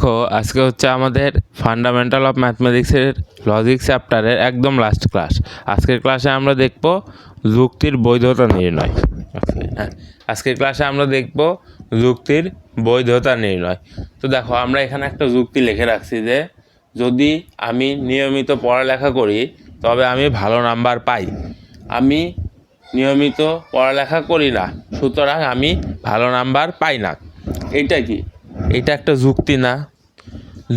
দেখো আজকে হচ্ছে আমাদের ফান্ডামেন্টাল অফ ম্যাথমেটিক্সের লজিক চ্যাপ্টারের একদম লাস্ট ক্লাস। আজকের ক্লাসে আমরা দেখব যুক্তির বৈধতা নির্ণয়। আজকের ক্লাসে আমরা দেখব যুক্তির বৈধতা নির্ণয়। তো দেখো আমরা এখানে একটা যুক্তি লিখে রাখছি যে যদি আমি নিয়মিত পড়ালেখা করি তবে আমি ভালো নাম্বার পাই। আমি নিয়মিত পড়ালেখা করি না, সুতরাং আমি ভালো নাম্বার পাই না। এইটা কি? এটা একটা যুক্তি না?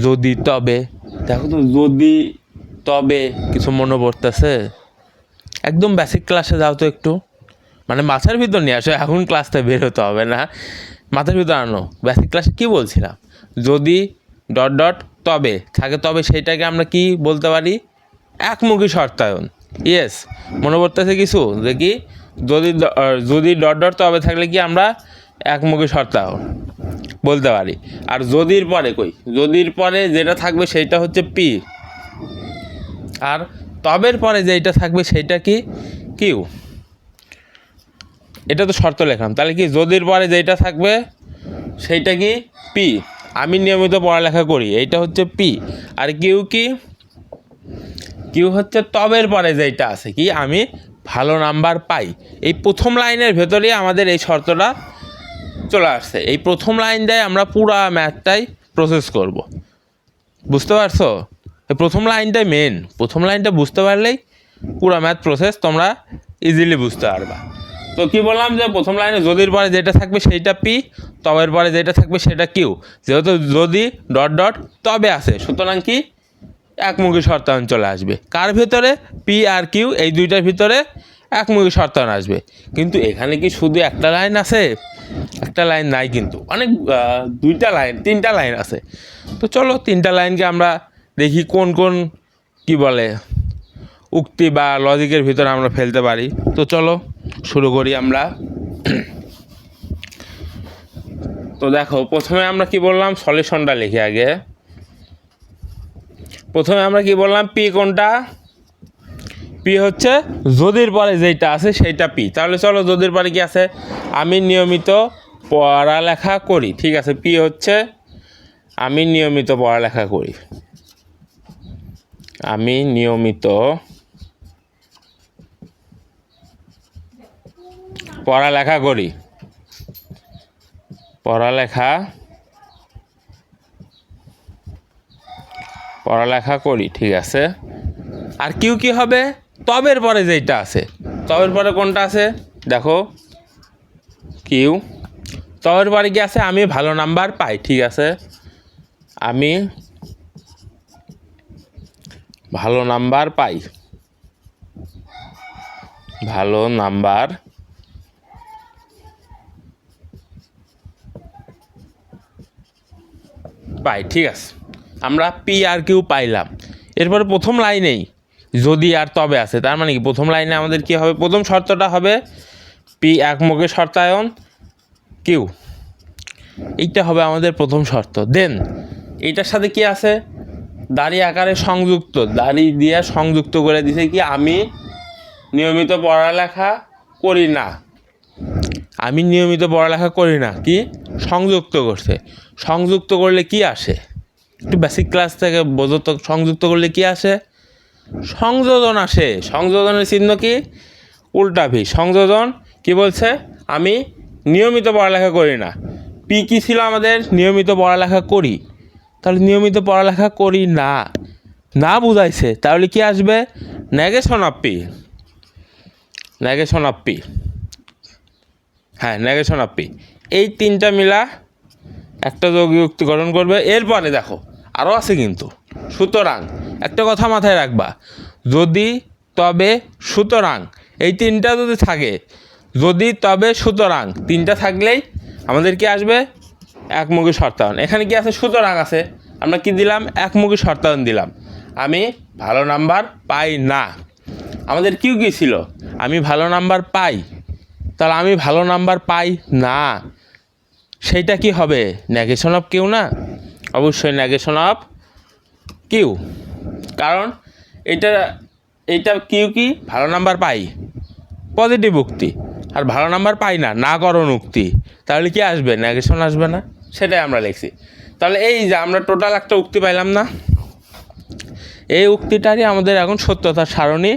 যদি তবে, দেখো তো যদি তবে কিছু মনে পড়তেছে? একদম বেসিক ক্লাসে যাও তো একটু, মানে মাথার ভিতর নিয়ে আসো, এখন ক্লাসটা বের হতে হবে না, মাথার ভিতর আনো। বেসিক ক্লাসে কি বলছিলাম? যদি ডট ডট তবে থাকে তবে সেইটাকে আমরা কি বলতে পারি? একমুখী শর্তায়ন। ইয়েস, মনে পড়তেছে কিছু? দেখি, যদি ডট ডট তবে থাকলে কি আমরা একমুখী শর্তায়ন বলতে পারি। আর যদির পরে যদির পরে যেটা থাকবে সেইটা হচ্ছে পি, আর তবের পরে যেটা থাকবে সেইটা কি? কিউ। এটা তো শর্ত লেখলাম, তাহলে কি যদির পরে যেটা থাকবে সেইটা কি? পি। আমি নিয়মিত পড়ালেখা করি, এইটা হচ্ছে পি। আর কিউ কি? কিউ হচ্ছে তবের পরে যেটা আছে কি? আমি ভালো নাম্বার পাই। এই প্রথম লাইনের ভেতরেই আমাদের এই শর্তটা চলে আসছে। এই প্রথম লাইন দিয়ে আমরা পুরো ম্যাথটাই প্রসেস করব। বুঝতে পারছো? এই প্রথম লাইনটাই মেন। প্রথম লাইনটা বুঝতে পারলেই পুরো ম্যাথ প্রসেস তোমরা ইজিলি বুঝতে পারবা। তো কি বললাম যে প্রথম লাইনে যদির পরে যেটা থাকবে সেইটা পি, তবের পরে যেটা থাকবে সেটা কিউ। যেহেতু যদি ডট ডট তবে আছে, সুতরাং কি একমুখী শর্তায়ন চলে আসবে। কার ভিতরে? পি আর কিউ, এই দুইটার ভিতরে একমুখী শর্তায়ন আসবে। কিন্তু এখানে কি শুধু একটা লাইন আছে? একটা লাইন নাই, কিন্তু অনেক দুইটা লাইন, তিনটা লাইন আছে। তো চলো তিনটা লাইনকে আমরা দেখি কোন কোন কি বলে উক্তি বা লজিকের ভিতরে আমরা ফেলতে পারি। তো চলো শুরু করি আমরা। তো দেখো প্রথমে আমরা কি বললাম, সলিউশনটা লিখি আগে। প্রথমে আমরা কি বললাম? পি কোনটা? পি হচ্ছে যদির পরে যেটা আছে সেইটা পি। তাহলে চলো যদির পরে কি আছে? আমি নিয়মিত পড়ালেখা করি। ঠিক আছে, পি হচ্ছে আমি নিয়মিত পড়ালেখা করি। আমি নিয়মিত পড়ালেখা করি। পড়ালেখা করি, ঠিক আছে। আর কিউ কি হবে? তবের পরে যেটা আছে। তবের পরে কোনটা আছে? দেখো কিউ। তবের পরে কি আছে? আমি ভালো নাম্বার পাই। ঠিক আছে, আমি ভালো নাম্বার পাই। ভালো নাম্বার পাই, ঠিক আছে। আমরা পি আর কিউ পাইলাম। এরপরে প্রথম লাইনেই যদি আর তবে আছে, তার মানে কি প্রথম লাইনে আমাদের কি হবে? প্রথম শর্তটা হবে পি একমুখী শর্তায়ন কিউ, এইটা হবে আমাদের প্রথম শর্ত। দেন এইটার সাথে কি আছে? দাড়ি আকারে সংযুক্ত, দাড়ি দিয়ে সংযুক্ত করে দিছে কি? আমি নিয়মিত পড়ালেখা করি না। আমি নিয়মিত পড়ালেখা করি না, কি সংযুক্ত করছে। সংযুক্ত করলে কি আসে? একটু বেসিক ক্লাস থেকে বোঝো তো, সংযুক্ত করলে কি আসে? সংযোজন আসে। সংযোজনের চিহ্ন কি? উল্টা ভি। সংযোজন কি বলছে? আমি নিয়মিত পড়ালেখা করি না। পি কি ছিল আমাদের? নিয়মিত পড়ালেখা করি। তাহলে নিয়মিত পড়ালেখা করি না, না বুঝাইছে, তাহলে কি আসবে? Negation of P. Negation of P, হ্যাঁ নেগেশন অফ পি। এই তিনটা মিলা একটা যৌগিক উক্তি গঠন করবে। এরপরে দেখো আরও আছে কিন্তু। সুতরাং একটা কথা মাথায় রাখবা, যদি তবে সুতরাং, এই তিনটা যদি থাকে, যদি তবে সুতরাং তিনটা থাকলেই আমাদের কি আসবে? একমুখী শর্তায়ন। এখানে কি আছে? সুতরাং আছে, আমরা কি দিলাম? একমুখী শর্তায়ন দিলাম। আমি ভালো নাম্বার পাই না। আমাদের কিউ কি ছিল? আমি ভালো নাম্বার পাই। তাহলে আমি ভালো নাম্বার পাই না, সেইটা কি হবে? নেগেশন অফ কিউ না? অবশ্যই নেগেশন অফ কিউ। কারণ এইটা কিউ কি? ভালো নাম্বার পাই, পজিটিভ উক্তি। আর ভালো নাম্বার পাই না, না করণ উক্তি। তাহলে কি আসবে? নেগেশন আসবে না? সেটাই আমরা লিখছি। তাহলে এই যে আমরা টোটাল একটা উক্তি পাইলাম না, এই উক্তিটারই আমাদের এখন সত্যতার সারণী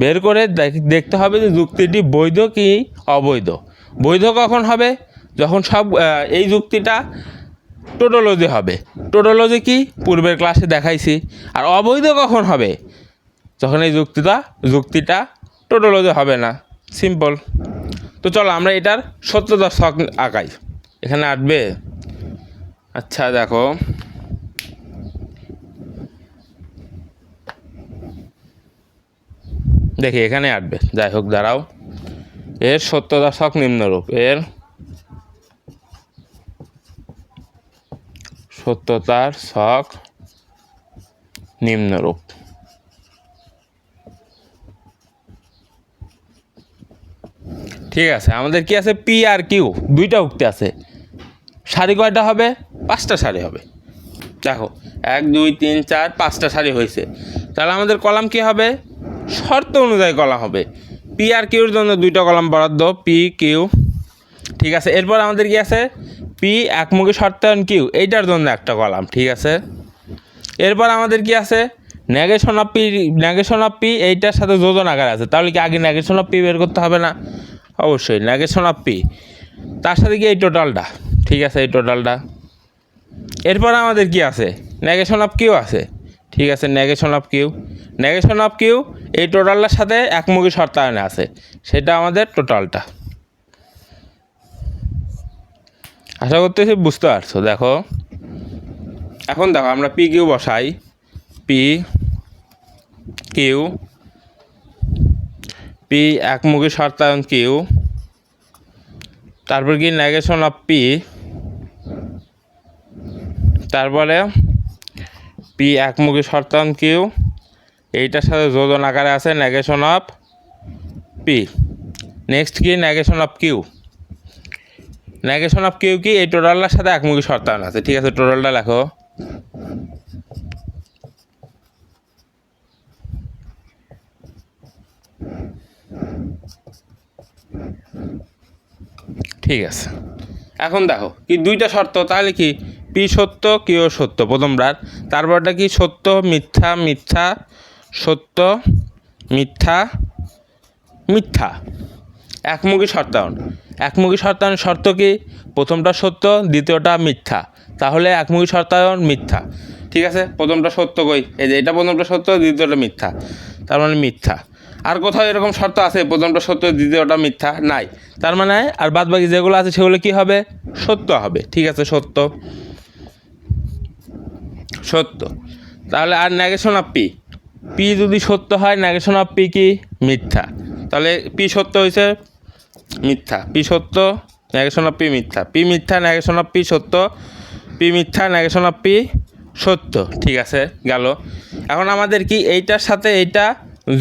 বের করে দেখতে হবে যে যুক্তিটি বৈধ কি অবৈধ। বৈধ কখন হবে? যখন সব এই যুক্তিটা টোটোলজি হবে। টোটোলজি কি পূর্বের ক্লাসে দেখাইছি। আর অবৈধ কখন হবে? যখন এই যুক্তিটা টোটোলজি হবে না। সিম্পল। তো চলো আমরা এটার সত্যতার ছক আঁকাই। এখানে আসবে, আচ্ছা দেখো দেখি এখানে আসবে, যাই হোক দাঁড়াও। এর সত্যতার ছক নিম্নরূপ। এর সত্যতার ছক নিম্নরূপ। ঠিক আছে, আমাদের কি আছে? পি আর কিউ দুইটা উক্তি আছে। সারি কয়টা হবে? 5টা সারি হবে। দেখো 1 2 3 4 5টা সারি হয়েছে। তাহলে আমাদের কলাম কি হবে? শর্ত অনুযায়ী কলাম হবে। পি আর কিউর জন্য 2টা কলাম বরাদ্দ, পি কিউ। ঠিক আছে, এরপর আমাদের কি আছে? পি একমুখী শর্তায়ন কিউ, এইটার জন্য একটা কলাম। ঠিক আছে, এরপর আমাদের কি আছে? নেগেশন অফ পি এইটার সাথে যোজন আকার আছে। তাহলে কি আগে নেগেশন অফ পি বের করতে হবে না? অবশ্যই নেগেশন অফ পি, তার সাথে কি এই টোটালটা। ঠিক আছে, এই টোটালটা। এরপর আমাদের কি আছে? নেগেশন অফ কিউ আছে। ঠিক আছে, নেগেশন অফ কিউ এই টোটালটার সাথে একমুখী শর্তায়নে আছে, সেটা আমাদের টোটালটা। আশা করতেছি বুঝতে পারছো। দেখো এখন দেখো আমরা পি কিউ বসাই। পি একমুখী শর্তায়ন কিউ, তারপর কি নেগেশন অফ পি, তারপরে পি একমুখী শর্তায়ন কিউ এইটার সাথে যোজন আকারে আছে নেগেশন অফ পি। নেক্সট কি? নেগেশন অফ কিউ কি এই টোটালটার সাথে একমুখী শর্তায়ন আছে। ঠিক আছে, টোটালটা লেখো। ঠিক আছে, এখন দেখো কি 2টা শর্ত, তাহলে কি পি সত্য কিউ সত্য প্রথমবার। তারপরটা কি? সত্য মিথ্যা মিথ্যা সত্য মিথ্যা মিথ্যা। একমুখী শর্তায়ন শর্ত কি? প্রথমটা সত্য দ্বিতীয়টা মিথ্যা, তাহলে একমুখী শর্তায়ন মিথ্যা। ঠিক আছে, প্রথমটা সত্য কই? এই যে এটা প্রথমটা সত্য দ্বিতীয়টা মিথ্যা, তার মানে মিথ্যা। আর কোথাও এরকম শর্ত আছে প্রথমটা সত্য দ্বিতীয়টা মিথ্যা? নাই। তার মানে আর বাদবাকি যেগুলো আছে সেগুলো কি হবে? সত্য হবে। ঠিক আছে, সত্য। তাহলে আর নেগেশন অফ পি যদি সত্য হয় নেগেশন অফ পি কি? মিথ্যা। তাহলে পি সত্য হয়েছে মিথ্যা, পি সত্য নেগেশন অফ পি মিথ্যা, পি মিথ্যা নেগেশন অফ পি সত্য, পি মিথ্যা নেগেশন অফ পি সত্য। ঠিক আছে, গেল। এখন আমাদের কি এইটার সাথে এইটা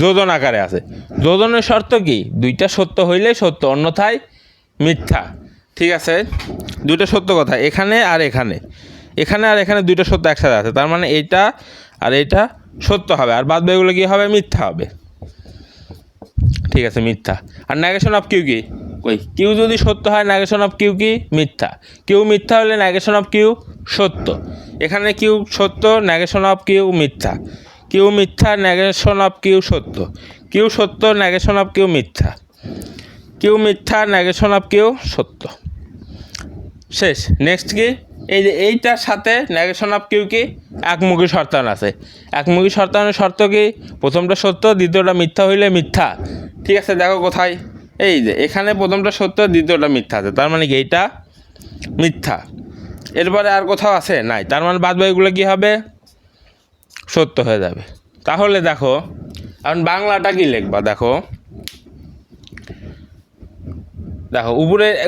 যোজন আকারে আছে। যোজনের শর্ত কি? 2টা সত্য হইলেই সত্য, অন্যথায় মিথ্যা। ঠিক আছে, 2টা সত্য কথা, এখানে আর এখানে 2টা সত্য একসাথে আছে, তার মানে এইটা আর এইটা সত্য হবে, আর বাদ বাকিগুলো কী হবে? মিথ্যা হবে। ঠিক আছে, মিথ্যা। আর নেগেশন অফ কিউ কি? কিউ যদি সত্য হয় নেগেশন অফ কিউ কি? মিথ্যা। কিউ মিথ্যা হলে নেগেশন অফ কিউ সত্য। এখানে কিউ সত্য নেগেশন অফ কিউ মিথ্যা, কিউ মিথ্যা নেগেশন অফ কিউ সত্য, কিউ সত্য নেগেশন অফ কিউ মিথ্যা, কিউ মিথ্যা নেগেশন অফ কিউ সত্য। শেষ। নেক্সট কি? এই যে এইটার সাথে নেগেশন অফ কিউ কি? একমুখী শর্তায়ন আছে। একমুখী শর্তায়নের শর্ত কি? প্রথমটা সত্য দ্বিতীয়টা মিথ্যা হইলে মিথ্যা। ঠিক আছে, দেখো কোথায়? এই যে এখানে প্রথমটা সত্য দ্বিতীয়টা মিথ্যা আছে, তার মানে কি এইটা মিথ্যা। এরপরে আর কোথাও আছে? নাই, তার মানে বাদ বাকিগুলো কী হবে? সত্য হয়ে যাবে। তাহলে দেখো এখন বাংলাটা কি লিখবা? দেখো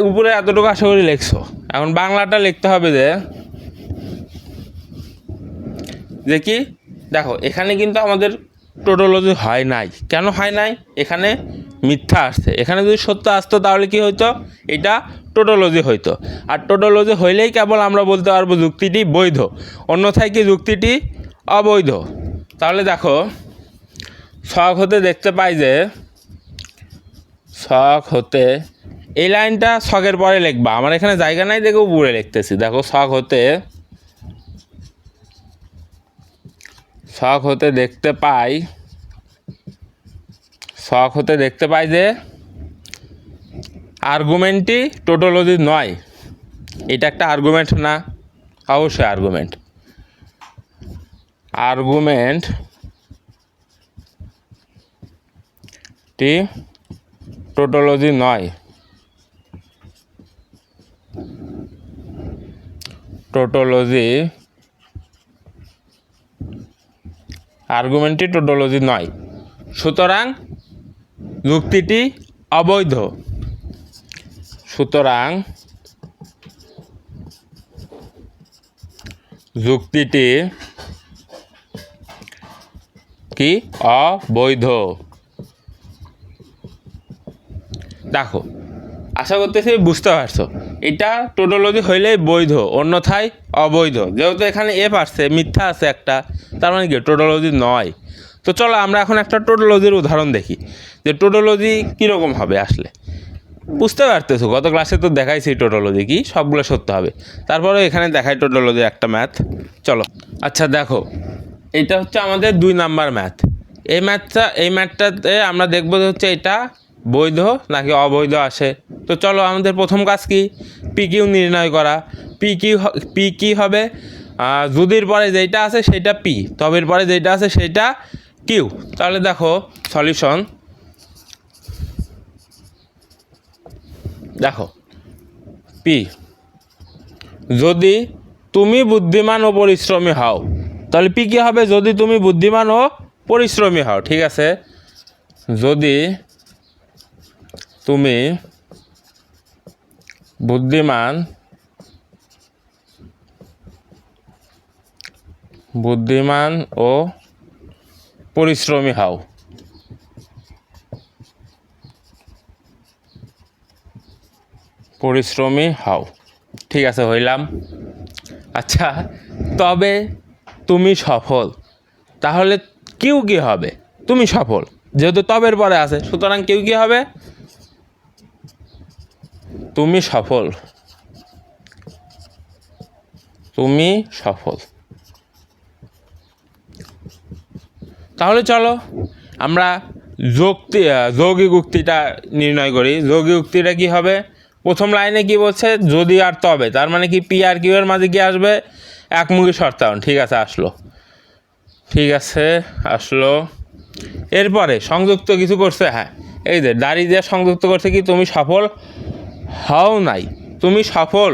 উপরে এতটুকু আশা করি লিখছো। এখন বাংলাটা লিখতে হবে যে কি? দেখো এখানে কিন্তু আমাদের টোটোলজি হয় নাই। কেন হয় নাই? এখানে মিথ্যা আসছে। এখানে যদি সত্য আসতো তাহলে কি হইতো? এটা টোটোলজি হইতো। আর টোটোলজি হইলেই কেবল আমরা বলতে পারবো যুক্তিটি বৈধ, অন্যথায় কি যুক্তিটি অবৈধ। তাহলে দেখো ছক হতে দেখতে পাই যে ছক হতে, এই লাইনটা ছকের পরে লিখবা, আমার এখানে জায়গা নাই দেখে উপরে লিখতেছি। দেখো ছক হতে ছক হতে দেখতে পাই যে আর্গুমেন্টটি টোটোলজি নয়। এটা একটা আর্গুমেন্ট না? অবশ্যই আর্গুমেন্টটি টোটোলজি নয়। আর্গুমেন্টটি টোটোলজি নয়, সুতরাং যুক্তিটি অবৈধ। সুতরাং যুক্তিটি কি অবৈধ। দেখো, আশা করতেছি বুঝতে পারছো, এটা টোটোলজি হইলেই বৈধ, অন্যথায় অবৈধ। যেহেতু এখানে এফ আসছে, মিথ্যা আছে একটা, তার মানে কি টোটোলজি নয়। তো চলো আমরা এখন একটা টোটোলজির উদাহরণ দেখি যে টোটোলজি কীরকম হবে আসলে। বুঝতে পারতেছো, গত ক্লাসে তো দেখাইছি টোটোলজি কি, সবগুলো সত্য হবে। তারপরে এখানে দেখাই টোটোলজি একটা ম্যাথ। চলো, আচ্ছা দেখো, এটা হচ্ছে আমাদের 2 নাম্বার ম্যাথ। এই ম্যাথটাতে আমরা দেখবো যে হচ্ছে এটা বৈধ নাকি অবৈধ আসে। তো চলো, আমাদের প্রথম কাজ কি, পি কিউ নির্ণয় করা। পি কি হবে, যদির পরে যেটা আছে সেটা পি, তবের পরে যেটা আছে সেটা কিউ। তাহলে দেখো সলিউশন, দেখো পি, যদি তুমি বুদ্ধিমান ও পরিশ্রমী হও, তাহলে পি কী হবে, যদি তুমি বুদ্ধিমান ও পরিশ্রমী হও। ঠিক আছে, যদি তুমি বুদ্ধিমান ও পরিশ্রমী হও। ঠিক আছে, হইলাম। আচ্ছা, তবে তুমি সফল, তাহলে কিউ কি হবে, তুমি সফল, যেহেতু তবের পরে আছে, সুতরাং কিউ কি হবে, তুমি সফল। তাহলে চলো আমরা যৌগিক উক্তিটা নির্ণয় করি। যৌগিক উক্তিটা কি হবে, প্রথম লাইনে কি বলছে, যদি আর তবে, তার মানে কি পি আর কিউ এর মাঝে কি আসবে, একমুখী শর্তায়ন। ঠিক আছে, আসলো। এরপরে সংযুক্ত কিছু করছে, হ্যাঁ, এই যে দাড়ি দিয়ে সংযুক্ত করছে কি, তুমি সফল হও নাই, তুমি সফল,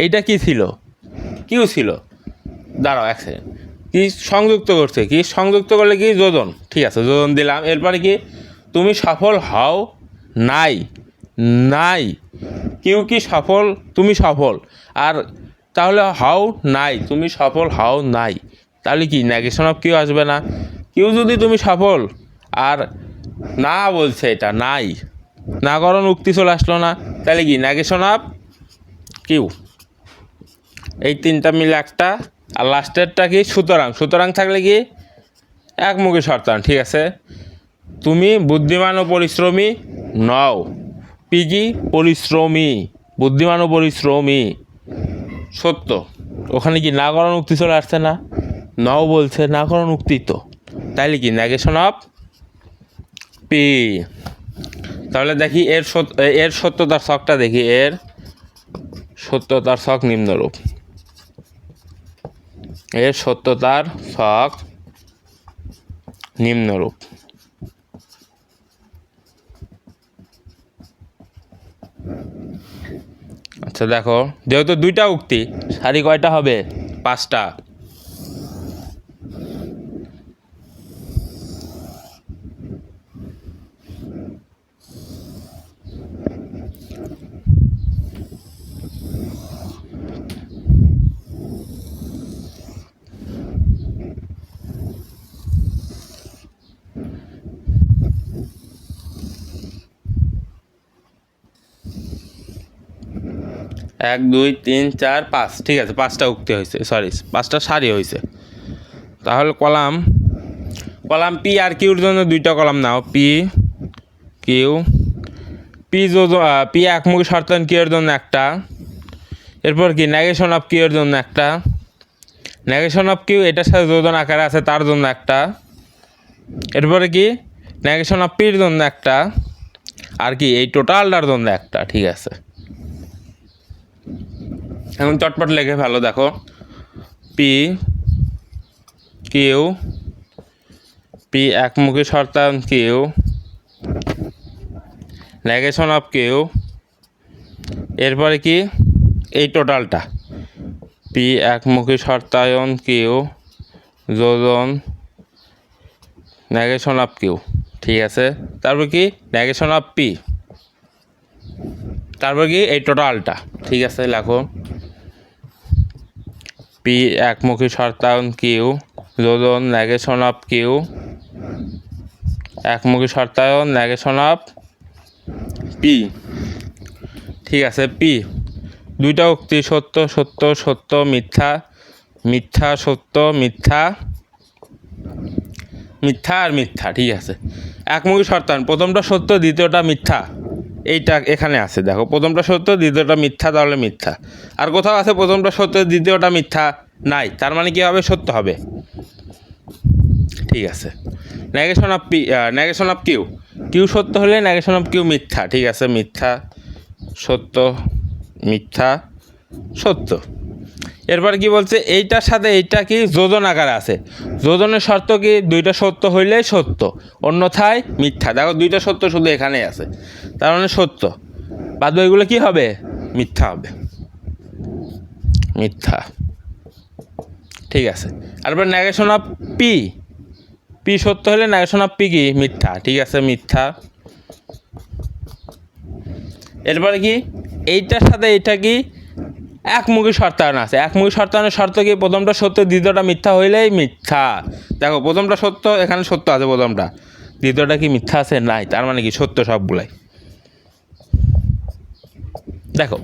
এইটা কি ছিল, কিউ ছিল। দাঁড়াও এক সেকেন্ড, কি সংযুক্ত করছে, কি সংযুক্ত করলে কি যোজন। ঠিক আছে, যোজন দিলাম। এরপরে কি, তুমি সফল হও নাই, কিউ কি সফল, তুমি সফল, আর তাহলে হও নাই, তুমি সফল হও নাই, তাহলে কি নেগেশন অফ কিউ আসবে না। কিউ যদি তুমি সফল আর না বলছে, এটা নাই, নাকরণ উক্তি চলে আসলো না, তাহলে কি নেগেশন অফ কিউ। এই তিনটা মিলে একটা, আর লাস্টেরটা কি, সুতরাং থাকলে কি একমুখী শর্তায়ন। ঠিক আছে, তুমি বুদ্ধিমান ও পরিশ্রমী নও, পি কি পরিশ্রমী, বুদ্ধিমান ও পরিশ্রমী, সত্য। ওখানে কি নাকরণ উক্তি চলে আসছে না, নও বলছে, নাকরণ উক্তি তো, তাইলে কি নেগেশন অফ পি। তাহলে দেখি এর সত্যতার ছকটা দেখি, এর সত্যতার ছক নিম্নরূপ। আচ্ছা দেখো, যেহেতু 2টা উক্তি, সারি কয়টা হবে, 5টা। এক, দুই, তিন, চার, 5, ঠিক আছে, 5টা উক্তি হয়েছে, 5টা সারি হয়েছে। তাহলে কলাম পি আর কিউর জন্য 2টা কলাম নাও, পি একমুখী শর্তায়ন কিউ এর জন্য একটা, এরপর কি নেগেশন অফ কিউ এর জন্য একটা, নেগেশন অফ কিউ এটার সাথে যোজন আকারে আছে তার জন্য একটা, এরপরে কি নেগেশন অফ পির জন্য একটা, আর কি এই টোটালটার জন্য একটা। ঠিক আছে, এখন চটপট লেখে ভালো, দেখো পি কিউ, পি একমুখী শর্তায়ন কিউ, নেগেশন অফ কিউ, এরপরে কি এই টোটালটা পি একমুখী শর্তায়ন কিউ যোজন নেগেশন অফ কিউ। ঠিক আছে, তারপর কি নেগেশন অফ পি, তারপর কি এই টোটালটা। ঠিক আছে, লেখো পি একমুখী শর্তায়ন কিউ যোজন নেগেশন অফ কিউ, একমুখী শর্তায়ন নেগেশন অফ পি। ঠিক আছে, পি দুইটা উক্তি সত্য সত্য সত্য মিথ্যা, মিথ্যা সত্য মিথ্যা, মিথ্যা আর মিথ্যা। ঠিক আছে, একমুখী শর্তায়ন প্রথমটা সত্য দ্বিতীয়টা মিথ্যা, এইটা এখানে আছে, দেখো প্রথমটা সত্য দ্বিতীয়টা মিথ্যা, তাহলে মিথ্যা। আর কোথাও আছে প্রথমটা সত্য দ্বিতীয়টা মিথ্যা, নাই, তার মানে কি হবে সত্য হবে। ঠিক আছে, negation of P, negation of Q, Q সত্য হলে নেগেশন অফ কিউ মিথ্যা। ঠিক আছে, মিথ্যা সত্য মিথ্যা সত্য। এরপর কি বলছে এইটার সাথে এইটা কি যোজন আকারে আছে, যোজনের শর্ত কি দুইটা সত্য হইলেই সত্য, অন্যথায় মিথ্যা। দেখো দুইটা সত্য শুধু এখানেই আছে, তার মানে সত্য, বাদ বাকিগুলো কি হবে মিথ্যা হবে, মিথ্যা। ঠিক আছে, তারপর নেগেশন অফ পি, পি সত্য হলে নেগেশন অফ পি কি মিথ্যা। ঠিক আছে, মিথ্যা। এরপরে কি এইটার সাথে এইটা কি একমুখী শর্তায়ন আছে, একমুখী শর্তায়নের শর্ত কি প্রথমটা সত্য দ্বিতীয়টা মিথ্যা হইলেই মিথ্যা। দেখো প্রথমটা সত্য, এখানে সত্য আছে প্রথমটা, দ্বিতীয়টা কি মিথ্যা আছে নাই, তার মানে কি সত্য সবগুলাই। দেখো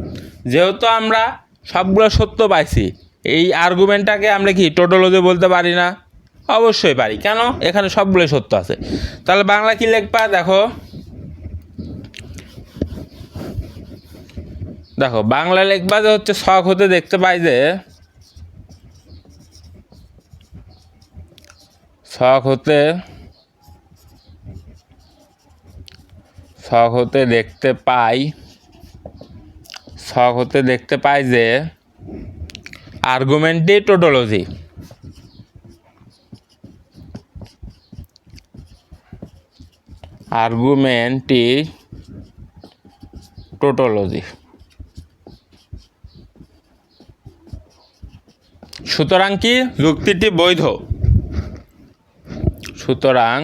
যেহেতু আমরা সবগুলো সত্য পাইছি, এই আর্গুমেন্টটাকে আমরা কি টোটোলজি বলতে পারি না? অবশ্যই পারি, কেন এখানে সবগুলোই সত্য আছে। তাহলে বাংলা কি লিখবা, দেখো দেখো বাংলা লিখবা যে হচ্ছে শখ হতে দেখতে পাই যে, শখ হতে দেখতে পাই, শখ হতে দেখতে পাই যে আর্গুমেন্টটি টোটোলজি, আর্গুমেন্টটি টোটোলজি। সুতরাং কি যুক্তিটি বৈধ, সুতরাং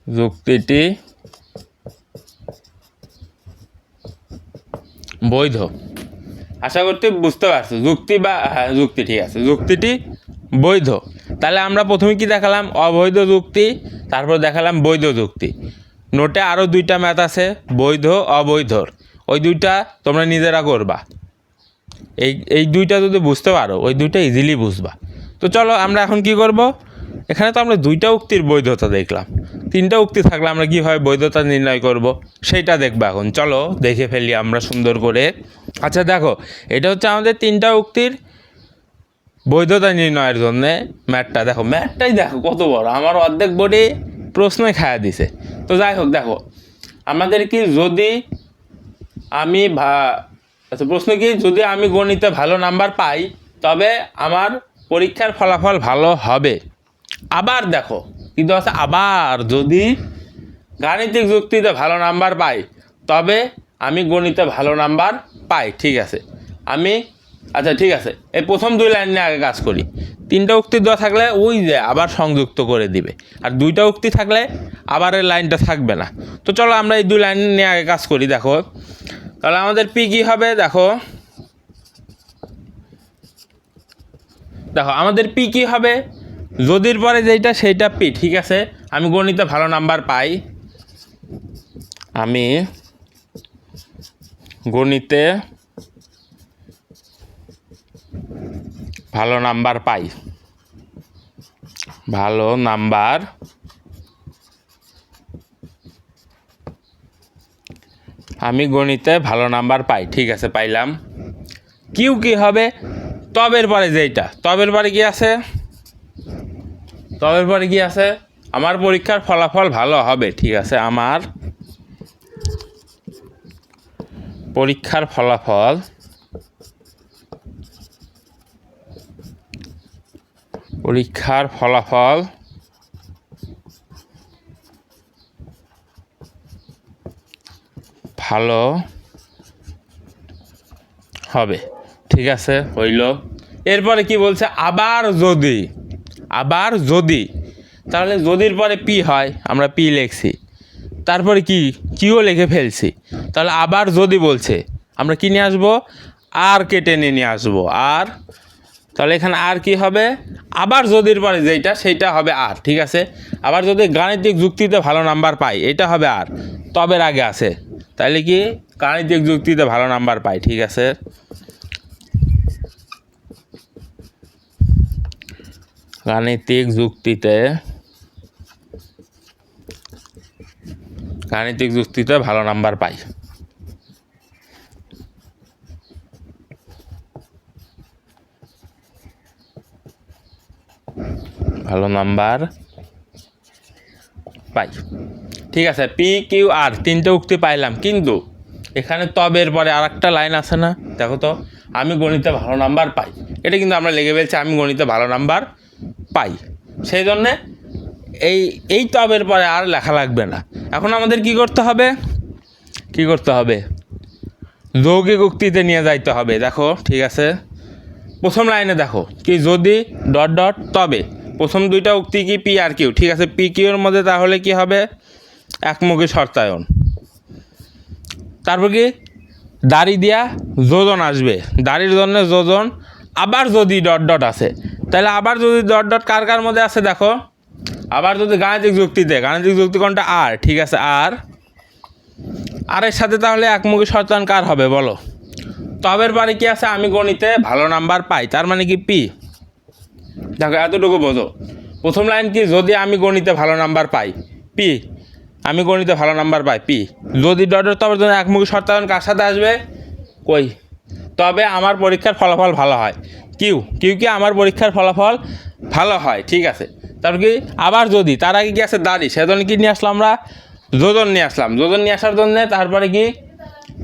যুক্তিটি বৈধ। আশা করতে বুঝতে পারছো, যুক্তি বা যুক্তি, ঠিক আছে, যুক্তিটি বৈধ। তাহলে আমরা প্রথমে কি দেখালাম, অবৈধ যুক্তি, তারপর দেখালাম বৈধ যুক্তি। নোটে আরও দুইটা ম্যাথ আছে, বৈধ অবৈধর, ওই দুইটা তোমরা নিজেরা করবা। এই দুইটা যদি বুঝতে পারো, ওই দুইটা ইজিলি বুঝবা। তো চলো আমরা এখন কি করব, এখানে তো আমরা দুইটা উক্তির বৈধতা দেখলাম, তিনটা উক্তি থাকলে আমরা কীভাবে বৈধতা নির্ণয় করব সেইটা দেখবো। এখন চলো দেখে ফেলি আমরা সুন্দর করে। আচ্ছা দেখো, এটা হচ্ছে আমাদের তিনটা উক্তির বৈধতা নির্ণয়ের জন্যে ম্যাথটা। দেখো ম্যাথটাই দেখো কত বড়, আমার অর্ধেক বডি প্রশ্নই খায়া দিছে। তো যাই হোক, দেখো আমাদের কি যদি আমি আচ্ছা প্রশ্ন কি, যদি আমি গণিতে ভালো নাম্বার পাই তবে আমার পরীক্ষার ফলাফল ভালো হবে। আবার দেখো কিন্তু আছে, আবার যদি গাণিতিক যুক্তিতে ভালো নাম্বার পাই তবে আমি গণিতে ভালো নাম্বার পাই। ঠিক আছে, আমি আচ্ছা ঠিক আছে, এই প্রথম দুই লাইন নিয়ে আগে কাজ করি। তিনটা উক্তি দেওয়া থাকলে ওই যে আবার সংযুক্ত করে দিবে, আর দুইটা উক্তি থাকলে আবার এই লাইনটা থাকবে না। তো চলো আমরা এই দুই লাইন নিয়ে আগে কাজ করি। দেখো তাহলে আমাদের পি কী হবে, দেখো দেখো আমাদের পি কী হবে, যদির পরে যেইটা সেইটা পি। ঠিক আছে, আমি গণিতে ভালো নাম্বার পাই, আমি গণিতে ভালো নাম্বার পাই, ভালো নাম্বার আমি গণিতে ভালো নাম্বার পাই, ঠিক আছে পাইলাম। কিউ কি হবে? তবের পরে যেইটা, তবের পরে কি আছে? তবের পরে কি আছে? আমার পরীক্ষার ফলাফল ভালো হবে, ঠিক আছে। আমার পরীক্ষার ফলাফল ভালো হবে, ঠিক আছে হইল। এরপরে কি বলছে? আবার যদি, তাহলে যদির পরে পি হয়, আমরা পি লিখছি, তারপরে কি কিউ লিখে ফেলছি, তাহলে আবার যদি বলছে আমরা কি নিয়ে আসবো? আর কেটে নিয়ে আসবো আর। তাহলে এখানে আর কি হবে? আবার যদির পরে যেইটা সেইটা হবে আর, ঠিক আছে। আবার যদি গাণিতিক যুক্তিতে ভালো নাম্বার পাই, এটা হবে আর, তবের আগে আছে, তাহলে কি গাণিতিক যুক্তিতে ভালো নাম্বার পাই, ঠিক আছে। গাণিতিক যুক্তিতে ভালো নাম্বার পাই। ভালো নাম্বার পাই, ঠিক আছে। পি কিউ আর তিনটে উক্তি পাইলাম, কিন্তু এখানে তবের পরে আর একটা লাইন আছে না? দেখো তো, আমি গণিতে ভালো নাম্বার পাই, এটা কিন্তু আমরা লিখে ফেলছি আমি গণিতে ভালো নাম্বার পাই। সেই জন্যে এই তবের পরে আর লেখা লাগবে না। এখন আমাদের কি করতে হবে? যৌগিক উক্তিতে নিয়ে যাইতে হবে। দেখো, ঠিক আছে, প্রথম লাইনে দেখো কি, যদি ডট ডট তবে, প্রথম দুইটা উক্তি কি পি আর কিউ, ঠিক আছে। পি কিউর মধ্যে তাহলে কি হবে? একমুখী শর্তায়ন। তারপর কি দাড়ি দিয়া যোজন আসবে, দাড়ির জন্য যোজন। আবার যদি ডট ডট আছে, তাহলে আবার যদি ডট ডট কার মধ্যে আছে? দেখো, আবার যদি গাণিতিক যুক্তি কোনটা? আর, ঠিক আছে। আরের সাথে তাহলে একমুখী শর্তায়ন কার হবে বলো? তবের পরে কি আছে? আমি গণিতে ভালো নাম্বার পাই, তার মানে কি পি। দেখো এতটুকু বোঝো। প্রথম লাইন কি? যদি আমি গণিতে ভালো নাম্বার পাই, পি। আমি গণিতে ভালো নাম্বার পাই, পি। যদি ডট তবে জন্য একমুখী শর্তায়ন কার সাথে আসবে? কই, তবে আমার পরীক্ষার ফলাফল ভালো হয়, কিউ কি আমার পরীক্ষার ফলাফল ভালো হয়, ঠিক আছে। তারপর কি আবার যদি, তার আগে কি আছে? দাড়ি, সেজন্য কি নিয়ে আসলাম আমরা? যোজন নিয়ে আসলাম। যোজন নিয়ে আসার জন্যে তারপরে কি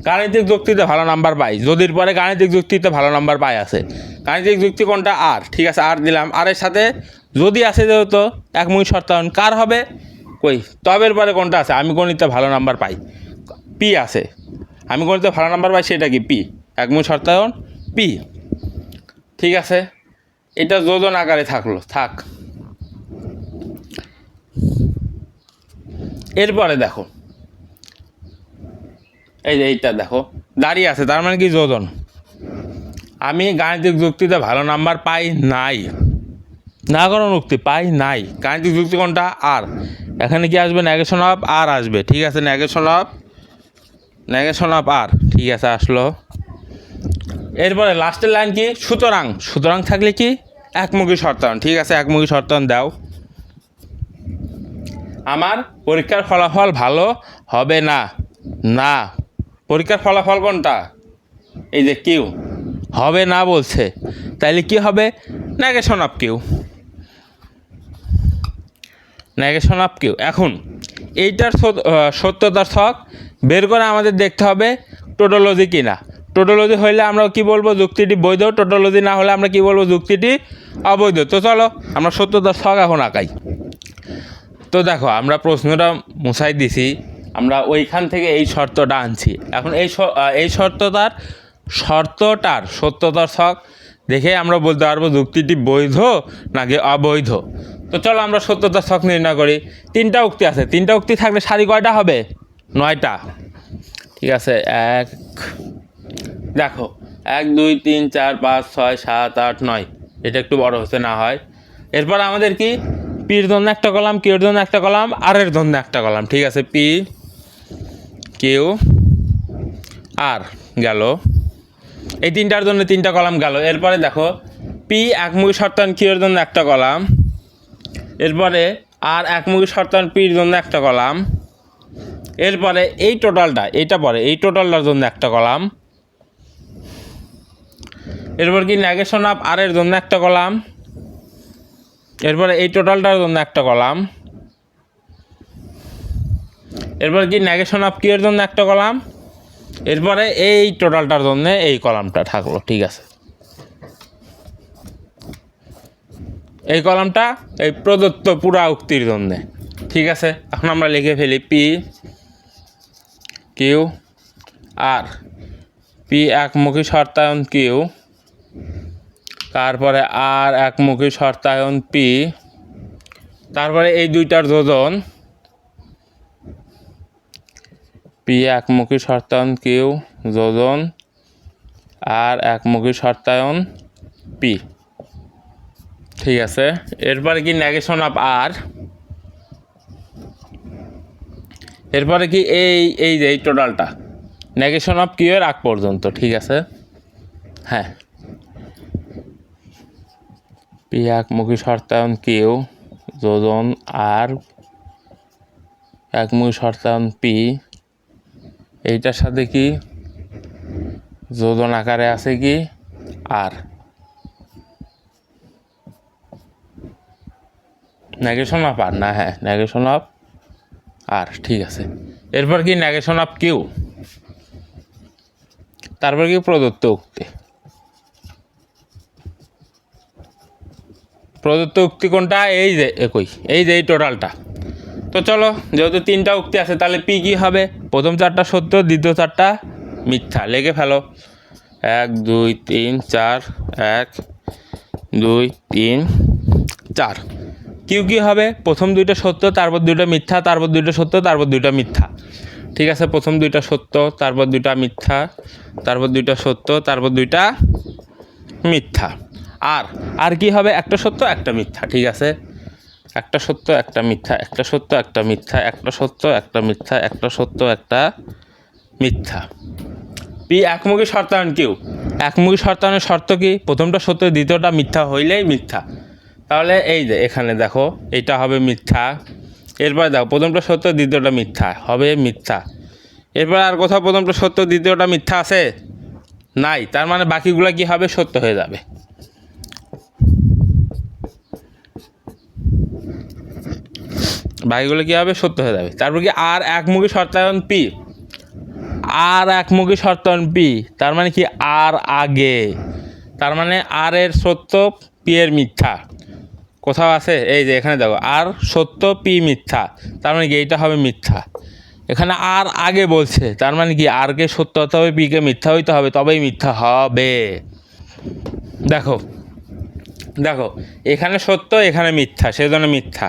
গাণিতিক যুক্তিতে ভালো নাম্বার পাই, যদির পরে গাণিতিক যুক্তিতে ভালো নাম্বার পাই আছে। গাণিতিক যুক্তি কোনটা? আর, ঠিক আছে, আর দিলাম। আরের সাথে যদি আছে যেহেতু একমুখী শর্তায়ন কার হবে? কই, তবের পরে কোনটা আছে? আমি গণিতে ভালো নাম্বার পাই, পি আছে। আমি গণিতে ভালো নাম্বার পাই, সেটা কি? পি, একমুখী শর্তায়ন পি, ঠিক আছে। এটা যোজন আকারে থাক। এরপরে দেখো, এই যে এইটা দেখো, দাঁড়িয়ে আছে, তার মানে কি যোজন। আমি গাণিতিক যুক্তিতে ভালো নাম্বার পাই নাই, না কোনো উক্তি পাই নাই। গাণিতিক যুক্তি কোনটা? আর। এখানে কি আসবে? নেগেশন অফ আর আসবে, ঠিক আছে। নেগেশন অফ আর, ঠিক আছে, আসলো। এরপরে লাস্টের লাইন কি? সুতরাং থাকলে কি? একমুখী শর্তায়ন, ঠিক আছে, একমুখী শর্তায়ন দাও। আমার পরীক্ষার ফলাফল ভালো হবে না, পরীক্ষার ফলাফল কোনটা? এই যে কিউ, হবে না বলছে, তাইলে কি হবে? Negation of Q. এখন এইটার সত্যতার ছক বের করে আমাদের দেখতে হবে টোটোলজি কিনা। টোটোলজি হইলে আমরা কি বলবো? যুক্তিটি বৈধ। টোটোলজি না হলে আমরা কি বলবো? যুক্তিটি অবৈধ। তো চলো আমরা সত্যতার ছক এখন আঁকাই। তো দেখো, আমরা প্রশ্নটা মুছাই দিছি, আমরা ওইখান থেকে এই শর্তটা আনছি। এখন এই শর্তটার সত্যতার ছক দেখে আমরা বলতে পারবো যুক্তিটি বৈধ নাকি অবৈধ। তো চলো আমরা সত্যতার ছক নির্ণয় করি। তিনটা উক্তি আছে, তিনটা উক্তি থাকলে সারি কয়টা হবে? 9টা, ঠিক আছে। দেখো 1 2 3 4 5 6 7 8 9, এটা একটু বড় হচ্ছে না হয়। এরপর আমাদের কি? পির জন্য একটা কলাম, কিউর জন্য একটা কলাম, আর এর জন্য একটা কলাম, ঠিক আছে। পি কিউ আর গেল, এই তিনটার জন্য তিনটা কলাম গেল। এরপরে দেখো, পি একমুখী শর্তায়ন কিউর জন্য একটা কলাম, এরপরে আর একমুখী শর্তায়ন পির জন্য একটা কলাম, এরপরে এই টোটালটা এইটা পরে এই টোটালটার জন্য একটা কলাম, এরপর কি নেগেশন অফ আর এর জন্য একটা কলাম, এরপরে এই টোটালটার জন্য একটা কলাম, এরপর কি নেগেশন অফ কিউ এর জন্য একটা কলাম, এরপরে এই টোটালটার জন্য এই কলামটা থাকলো। ঠিক আছে, এই কলামটা এই প্রদত্ত পুরা উক্তির জন্যে। ঠিক আছে, এখন আমরা লিখে ফেলি পি কিউ আর, পি একমুখী শর্তায়ন কিউ, তারপরে আর একমুখী শর্তায়ন পি, তারপরে এই দুইটার যোজন, পি একমুখী শর্তায়ন কিউ যোজন আর একমুখী শর্তায়ন পি। ঠিক আছে, এরপরে কি নেগেশন অফ আর, এরপরে কি এই যে এই টোটালটা নেগেশন অফ কিউ এর আগ পর্যন্ত। ঠিক আছে, হ্যাঁ, পি একমুখী শর্তায়ন কিউ যোজন আর একমুখী শর্তায়ন পি, এইটার সাথে কি যোজন আকারে আছে কি আর, নেগেশন অফ আর না, হ্যাঁ নেগেশন অফ আর। ঠিক আছে, এরপর কি নেগেশন অফ কিউ, তারপর কি প্রদত্ত উক্তি। প্রদত্ত উক্তি কোনটা, এই যে একই, এই যে এই টোটালটা। তো চলো, যেহেতু তিনটা উক্তি আছে তাহলে পি কী হবে, প্রথম চারটা সত্য, দ্বিতীয় চারটা মিথ্যা। লিখে ফেলো 1 2 3 4, 1 2 3 4। কিউ কী হবে, প্রথম দুইটা সত্য, তারপর দুইটা মিথ্যা, তারপর দুইটা সত্য, তারপর দুইটা মিথ্যা। ঠিক আছে, প্রথম দুইটা সত্য, তারপর দুইটা মিথ্যা, তারপর দুইটা সত্য, তারপর দুইটা মিথ্যা। আর কি হবে, একটা সত্য একটা মিথ্যা। ঠিক আছে, একটা সত্য একটা মিথ্যা, একটা সত্য একটা মিথ্যা, একটা সত্য একটা মিথ্যা, একটা সত্য একটা মিথ্যা। পি একমুখী শর্তায়ন কিউ, একমুখী শর্তায়নের শর্ত কি, প্রথমটা সত্য দ্বিতীয়টা মিথ্যা হইলেই মিথ্যা। তাহলে এই যে এখানে দেখো এইটা হবে মিথ্যা, এরপরে দেখো প্রথমটা সত্য দ্বিতীয়টা মিথ্যা হবে মিথ্যা। এরপর আর কোথাও প্রথমটা সত্য দ্বিতীয়টা মিথ্যা আছে নাই, তার মানে বাকিগুলো কি হবে, সত্য হয়ে যাবে। বাকিগুলো কী হবে, সত্য হয়ে যাবে। তারপর কি আর একমুখী শর্তায়ন পি, আর একমুখী শর্তায়ন পি, তার মানে কি আর আগে, তার মানে আর এর সত্য পি এর মিথ্যা। কোথাও আছে, এই যে এখানে দেখো আর সত্য পি মিথ্যা, তার মানে কি এইটা হবে মিথ্যা। এখানে আর আগে বলছে, তার মানে কি আর কে সত্য হতে হবে, পি কে মিথ্যা হইতে হবে, তবেই মিথ্যা হবে। দেখো দেখো এখানে সত্য এখানে মিথ্যা, সেজন্য মিথ্যা।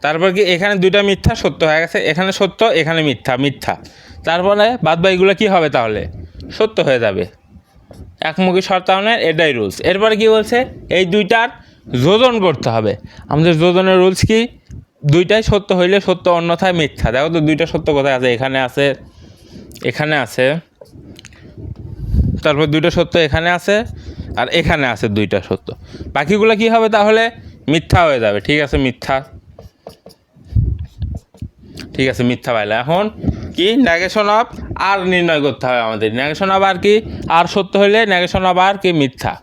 তারপর কি এখানে দুইটা মিথ্যা সত্য হয়ে গেছে, এখানে সত্য এখানে মিথ্যা, মিথ্যা। তারপরে বাদ বাকিগুলো কী হবে, তাহলে সত্য হয়ে যাবে। একমুখী শর্তায়নের এটাই রুলস। এরপরে কি বলছে, এই দুইটার যোজন করতে হবে। আমাদের যোজনের রুলস কি, দুইটাই সত্য হইলে সত্য, অন্যথায় মিথ্যা। দেখো তো দুইটা সত্য কোথায় আছে, এখানে আছে, এখানে আছে, তারপর দুইটা সত্য এখানে আছে, আর এখানে আছে দুইটা সত্য। বাকিগুলো কি হবে, তাহলে মিথ্যা হয়ে যাবে। ঠিক আছে, মিথ্যা। ঠিক আছে, মিথ্যা পাইলে এখন কি নেগেশন অফ আর নির্ণয় করতে হবে আমাদের। নেগেশন অফ আর কি, আর সত্য হলে নেগেশন অফ আর কি মিথ্যা,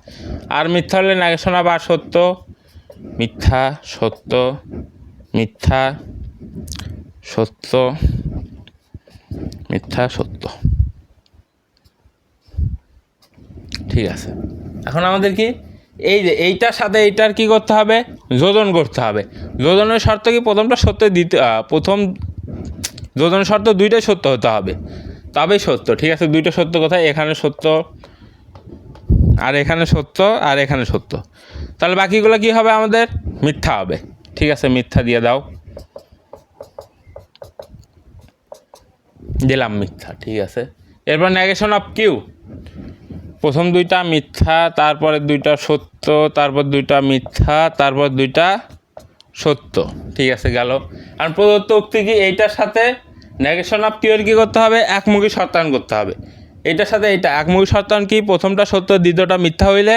আর মিথ্যা হলে নেগেশন অফ আর সত্য, মিথ্যা সত্য মিথ্যা সত্য মিথ্যা সত্য। ঠিক আছে, এখন আমাদের কি এই যে এইটার সাথে এইটার কি করতে হবে, যোজন করতে হবে। যোজনের শর্ত কি, প্রথমটা সত্য, প্রথম যোজনের শর্ত দুইটাই সত্য হতে হবে, তবেই সত্য। ঠিক আছে, দুইটা সত্য কোথায়, এখানে সত্য আর এখানে সত্য আর এখানে সত্য, তাহলে বাকিগুলো কি হবে, আমাদের মিথ্যা হবে। ঠিক আছে, মিথ্যা দিয়ে দাও, দিলাম মিথ্যা। ঠিক আছে, এরপর নেগেশন অফ কিউ, প্রথম দুইটা মিথ্যা, তারপরে দুইটা সত্য, তারপর দুইটা মিথ্যা, তারপর দুইটা সত্য। ঠিক আছে, গেল। আর প্রদত্ত উক্তি কি, এইটার সাথে নেগেশন অফ কিউ এর কী করতে হবে, একমুখী শর্তায়ন করতে হবে। এইটার সাথে এইটা একমুখী শর্তায়ন কি, প্রথমটা সত্য দ্বিতীয়টা মিথ্যা হইলে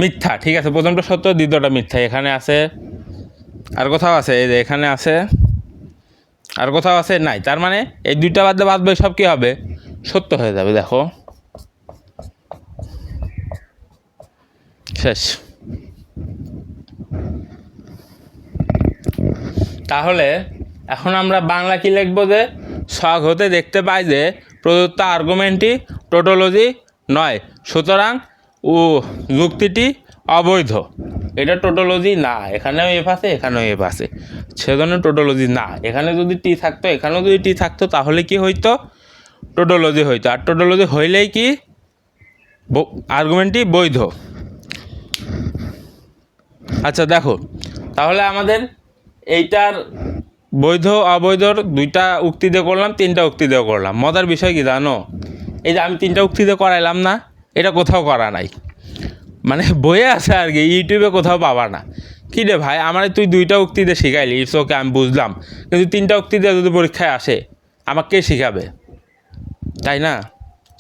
মিথ্যা। ঠিক আছে, প্রথমটা সত্য দ্বিতীয়টা মিথ্যা, এখানে আছে, আর কোথাও আছে, এই যে এখানে আছে, আর কোথাও আছে? নাই। তার মানে এই দুইটা বাদে বাদ বাকি সব কী হবে? সত্য হয়ে যাবে। দেখো শেষ। তাহলে এখন আমরা বাংলা কি লিখব? যে ছক হতে দেখতে পাই যে প্রদত্ত আর্গুমেন্টটি টোটোলজি নয়, সুতরাং যুক্তিটি অবৈধ। এটা টোটোলজি না, এখানেও এফ আছে, এখানেও এফ আছে, সেজন্য টোটোলজি না। এখানে যদি টি থাকতো, এখানেও যদি টি থাকতো, তাহলে কি হইতো? টোটোলজি হইতো। আর টোটোলজি হইলেই কি আর্গুমেন্টটি বৈধ। আচ্ছা দেখো, তাহলে আমাদের এইটার বৈধ অবৈধর দুইটা উক্তি দিয়ে করলাম, তিনটা উক্তি দিয়ে করলাম। মজার বিষয় কি জানো? এই যে আমি তিনটা উক্তি দিয়ে করাইলাম না, এটা কোথাও করা নাই, মানে বইয়ে আছে আর কি, ইউটিউবে কোথাও পাবা না। কী রে ভাই, আমার তুই দুইটা উক্তি দিয়ে শিখাইলি, ইটস ওকে, আমি বুঝলাম, কিন্তু তিনটা উক্তি দিয়ে যদি পরীক্ষায় আসে, আমাকে কে শিখাবে? তাই না?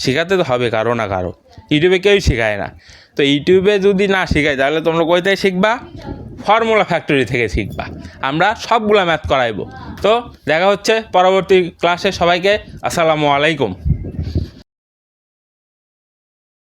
শেখাতে তো হবে কারো না কারো, ইউটিউবে কেউই শেখায় না। তো ইউটিউবে যদি না শেখায়, তাহলে তোমরা কই থেকে শিখবা? ফর্মুলা ফ্যাক্টরি থেকে শিখবা। আমরা সবগুলো ম্যাথ করাইবো। তো দেখা হচ্ছে পরবর্তী ক্লাসে। সবাইকে আসসালামু আলাইকুম।